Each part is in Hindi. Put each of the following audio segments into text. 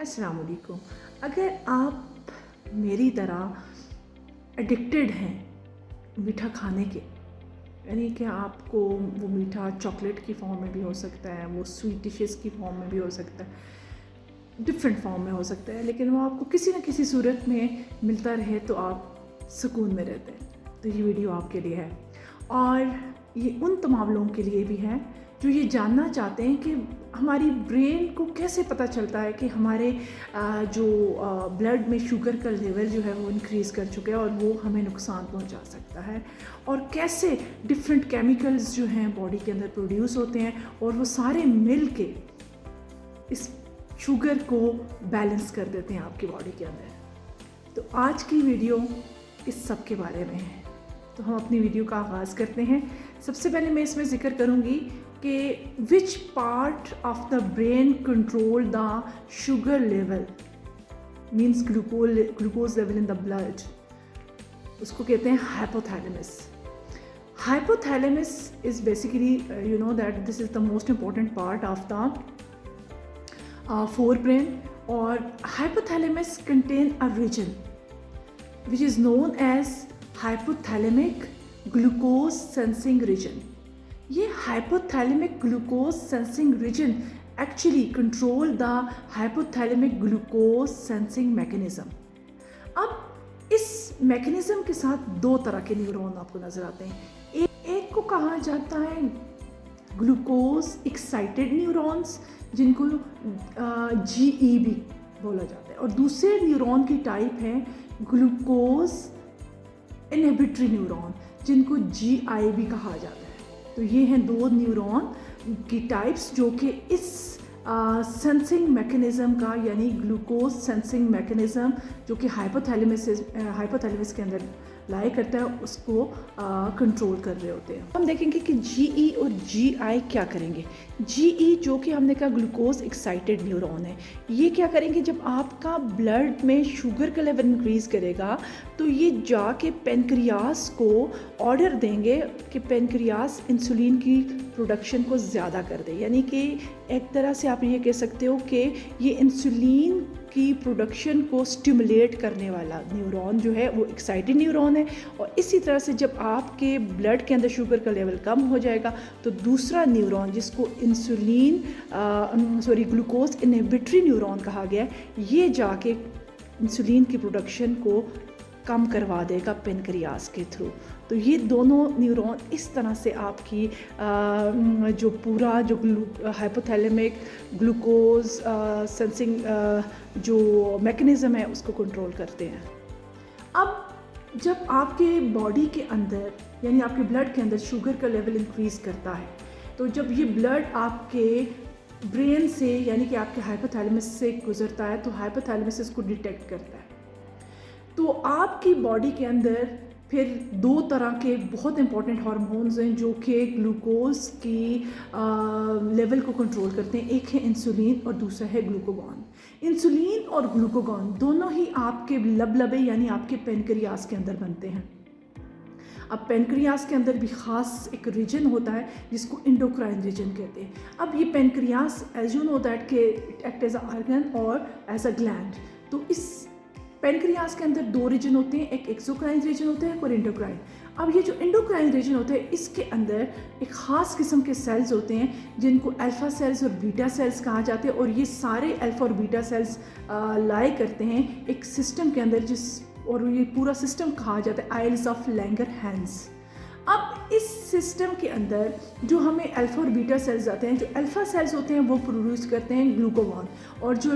अस्सलाम वालेकुम। अगर आप मेरी तरह एडिक्टेड हैं मीठा खाने के, यानी कि आपको वो मीठा चॉकलेट की फॉर्म में भी हो सकता है, वो स्वीट डिशेस की फॉर्म में भी हो सकता है, डिफरेंट फॉर्म में हो सकता है, लेकिन वो आपको किसी न किसी सूरत में मिलता रहे तो आप सुकून में रहते हैं, तो ये वीडियो आपके लिए है। और ये उन तमाम लोगों के लिए भी है जो ये जानना चाहते हैं कि हमारी ब्रेन को कैसे पता चलता है कि हमारे जो ब्लड में शुगर का लेवल जो है वो इंक्रीज़ कर चुका है और वो हमें नुकसान पहुंचा सकता है, और कैसे डिफरेंट केमिकल्स जो हैं बॉडी के अंदर प्रोड्यूस होते हैं और वो सारे मिल के इस शुगर को बैलेंस कर देते हैं आपकी बॉडी के अंदर। तो आज की वीडियो इस सब के बारे में है। तो हम अपनी वीडियो का आगाज़ करते हैं। सबसे पहले मैं इसमें जिक्र करूँगी कि which part of the brain control the sugar level, means glucose level in the blood. उसको कहते हैं hypothalamus. Hypothalamus is basically you know that this is the most important part of the forebrain, or hypothalamus contain a region which is known as hypothalamic glucose sensing region. ये hypothalamic glucose sensing region actually control the hypothalamic glucose sensing mechanism. अब इस mechanism के साथ दो तरह के न्यूरॉन आपको नजर आते हैं। एक को कहा जाता है ग्लूकोज एक्साइटेड न्यूरॉन्स, जिनको GEB बोला जाता है, और दूसरे न्यूरॉन की टाइप है ग्लूकोज इनहिबिटरी न्यूरॉन, जिनको GIB कहा जाता है। तो ये हैं दो न्यूरॉन की टाइप्स जो कि इस सेंसिंग मैकेनिज़्म का, यानी ग्लूकोज सेंसिंग मैकेनिज़्म जो कि हाइपोथैलेमस के अंदर लाई करता है, उसको कंट्रोल कर रहे होते हैं। हम देखेंगे कि GE और GI क्या करेंगे। GE जो कि हमने कहा ग्लूकोज एक्साइटेड न्यूरॉन है, ये क्या करेंगे, जब आपका ब्लड में शुगर का लेवल इंक्रीज़ करेगा तो ये जाके पेनक्रियास को ऑर्डर देंगे कि पेनक्रियास इंसुलिन की प्रोडक्शन को ज़्यादा कर दे। यानी कि एक तरह से आप ये कह सकते हो कि ये इंसुलिन की प्रोडक्शन को स्टिमुलेट करने वाला न्यूरॉन जो है वो एक्साइटेड न्यूरॉन है। और इसी तरह से जब आपके ब्लड के अंदर शुगर का लेवल कम हो जाएगा तो दूसरा न्यूरॉन, जिसको ग्लूकोज इनहिबिटरी न्यूरॉन कहा गया है, ये जाके इंसुलिन की प्रोडक्शन को कम करवा देगा पेनक्रियास के थ्रू। तो ये दोनों न्यूरॉन इस तरह से आपकी जो पूरा जो हाइपोथैलेमिक ग्लूकोज सेंसिंग जो मैकेनिज़्म है उसको कंट्रोल करते हैं। अब जब आपके बॉडी के अंदर, यानी आपके ब्लड के अंदर शुगर का लेवल इंक्रीज़ करता है, तो जब ये ब्लड आपके ब्रेन से, यानी कि आपके हाइपोथैलेमस से गुजरता है, तो हाइपोथैलेमस इसको डिटेक्ट करता है। तो आपकी बॉडी के अंदर फिर दो तरह के बहुत इंपॉर्टेंट हार्मोन्स हैं जो कि ग्लूकोज की लेवल को कंट्रोल करते हैं। एक है इंसुलिन और दूसरा है ग्लूकागॉन। इंसुलिन और ग्लूकागॉन दोनों ही आपके लबलबे, यानी आपके पेनक्रियास के अंदर बनते हैं। अब पेनक्रियास के अंदर भी ख़ास एक रीजन होता है जिसको एंडोक्राइन रीजन कहते हैं। अब ये pancreas, as you know that, के एक्ट एज अ ऑर्गन और एज अ ग्लैंड। तो इस पेनक्रियास के अंदर दो रीजन होते हैं, एक एक्सोक्राइन रीजन होता है और एंडोक्राइन। अब ये जो एंडोक्राइन रीजन होता है, इसके अंदर एक ख़ास किस्म के सेल्स होते हैं जिनको अल्फ़ा सेल्स और बीटा सेल्स कहा जाते हैं, और ये सारे अल्फ़ा और बीटा सेल्स लाई करते हैं एक सिस्टम के अंदर, और ये पूरा सिस्टम कहा जाता है आइल्स ऑफ लैंगरहैंस। अब इस सिस्टम के अंदर जो हमें अल्फ़ा और बीटा सेल्स आते हैं, जो अल्फ़ा सेल्स होते हैं वो प्रोड्यूस करते हैं ग्लूकागॉन, और जो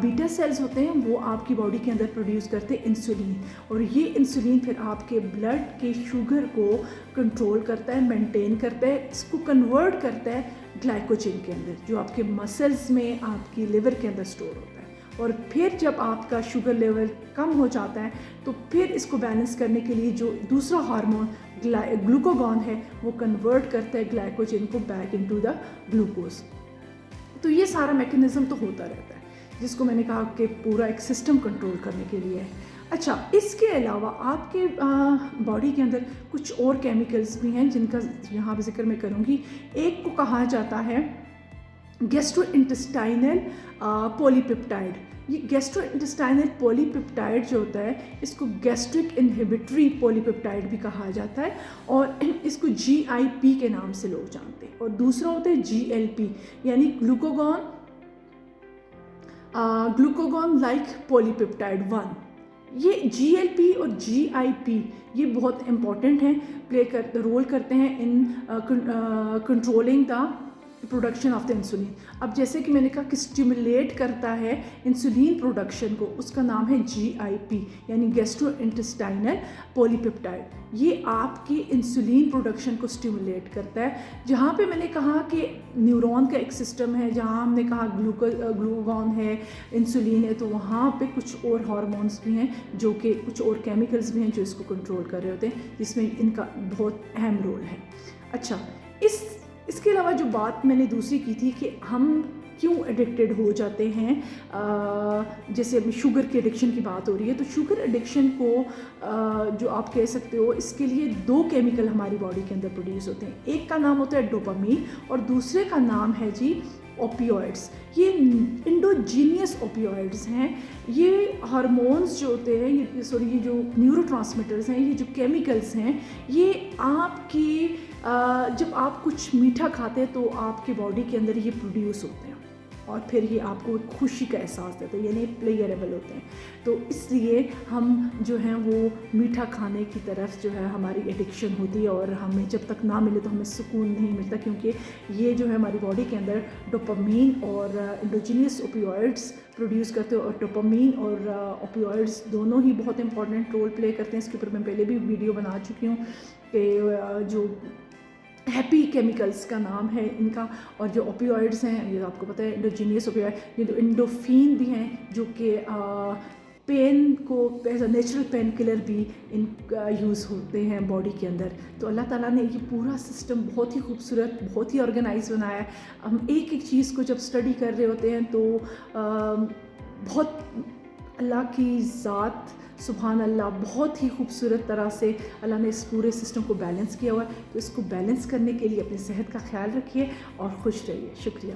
बीटा सेल्स होते हैं वो आपकी बॉडी के अंदर प्रोड्यूस करते हैं इंसुलिन। और ये इंसुलिन फिर आपके ब्लड के शुगर को कंट्रोल करता है, मेंटेन करता है, इसको कन्वर्ट करता है ग्लाइकोजन के अंदर, जो आपके मसल्स में, आपकी लिवर के अंदर स्टोर होता है। और फिर जब आपका शुगर लेवल कम हो जाता है तो फिर इसको बैलेंस करने के लिए जो दूसरा हार्मोन ग्लूकागॉन है वो कन्वर्ट करता है ग्लाइकोजन को बैक इनटू द ग्लूकोज। तो ये सारा मैकेनिज़्म तो होता रहता है, जिसको मैंने कहा कि पूरा एक सिस्टम कंट्रोल करने के लिए है। अच्छा, इसके अलावा आपके बॉडी के अंदर कुछ और केमिकल्स भी हैं जिनका यहाँ पर जिक्र मैं करूँगी। एक को कहा जाता है गैस्ट्रोइंटेस्टाइनल पॉलीपेप्टाइड। ये गैस्ट्रोइंटेस्टाइनल पॉलीपेप्टाइड जो होता है इसको गैस्ट्रिक इनहिबिटरी पॉलीपेप्टाइड भी कहा जाता है और इसको GIP के नाम से लोग जानते हैं। और दूसरा होता है GLP यानी ग्लूकागॉन लाइक पॉलीपेप्टाइड 1। ये GLP और GIP ये बहुत इम्पॉर्टेंट हैं, रोल करते हैं in controlling the production of the insulin. अब जैसे कि मैंने कहा कि स्टिमुलेट करता है इंसुलिन प्रोडक्शन को, उसका नाम है GIP यानी गैस्ट्रोइंटेस्टाइनल पॉलीपेप्टाइड। ये आपके इंसुलिन प्रोडक्शन को स्टिमुलेट करता है। जहाँ पे मैंने कहा कि न्यूरॉन का एक सिस्टम है, जहाँ हमने कहा ग्लूकागॉन है, इंसुलिन है, तो वहाँ पे कुछ और हार्मोन्स भी हैं जो कि कुछ और केमिकल्स भी हैं जो इसको कंट्रोल कर रहे होते हैं, जिसमें इनका बहुत अहम रोल है। अच्छा, इसके अलावा जो बात मैंने दूसरी की थी कि हम क्यों एडिक्टेड हो जाते हैं, जैसे अभी शुगर के एडिक्शन की बात हो रही है, तो शुगर एडिक्शन को जो आप कह सकते हो, इसके लिए 2 केमिकल हमारी बॉडी के अंदर प्रोड्यूस होते हैं। एक का नाम होता है डोपामीन और दूसरे का नाम है जी ओपियोइड्स। ये इंडोजीनियस ओपियोइड्स हैं। ये हार्मोन्स जो होते हैं, ये जो न्यूरोट्रांसमीटर्स हैं, ये जो केमिकल्स हैं, ये आपकी जब आप कुछ मीठा खाते हैं तो आपकी बॉडी के अंदर ये प्रोड्यूस होते हैं और फिर ये आपको खुशी का एहसास देते हैं, यानी प्लेयरेबल होते हैं। तो इसलिए हम जो हैं वो मीठा खाने की तरफ जो है हमारी एडिक्शन होती है और हमें जब तक ना मिले तो हमें सुकून नहीं मिलता, क्योंकि ये जो है हमारी बॉडी के अंदर डोपामीन और इंडोजीनियस ओपियोइड्स प्रोड्यूस करते हो। और डोपामीन और ओपियोइड्स दोनों ही बहुत इंपॉर्टेंट रोल प्ले करते हैं। इसके ऊपर मैं पहले भी वीडियो बना चुकी हूँ कि जो हैप्पी केमिकल्स का नाम है इनका, और जो ओपियोइड्स हैं ये आपको पता है इंडोजीनियस ओपियोइड, ये जो इंडोफिन भी हैं जो कि पेन को as a natural pain killer भी इन यूज़ होते हैं बॉडी के अंदर। तो अल्लाह ताला ने ये पूरा सिस्टम बहुत ही खूबसूरत, बहुत ही ऑर्गेनाइज बनाया है। हम एक एक चीज़ को जब स्टडी कर रहे होते हैं तो बहुत अल्लाह की ज़ात, सुभान अल्लाह, बहुत ही खूबसूरत तरह से अल्लाह ने इस पूरे सिस्टम को बैलेंस किया हुआ है। तो इसको बैलेंस करने के लिए अपनी सेहत का ख्याल रखिए और खुश रहिए। शुक्रिया।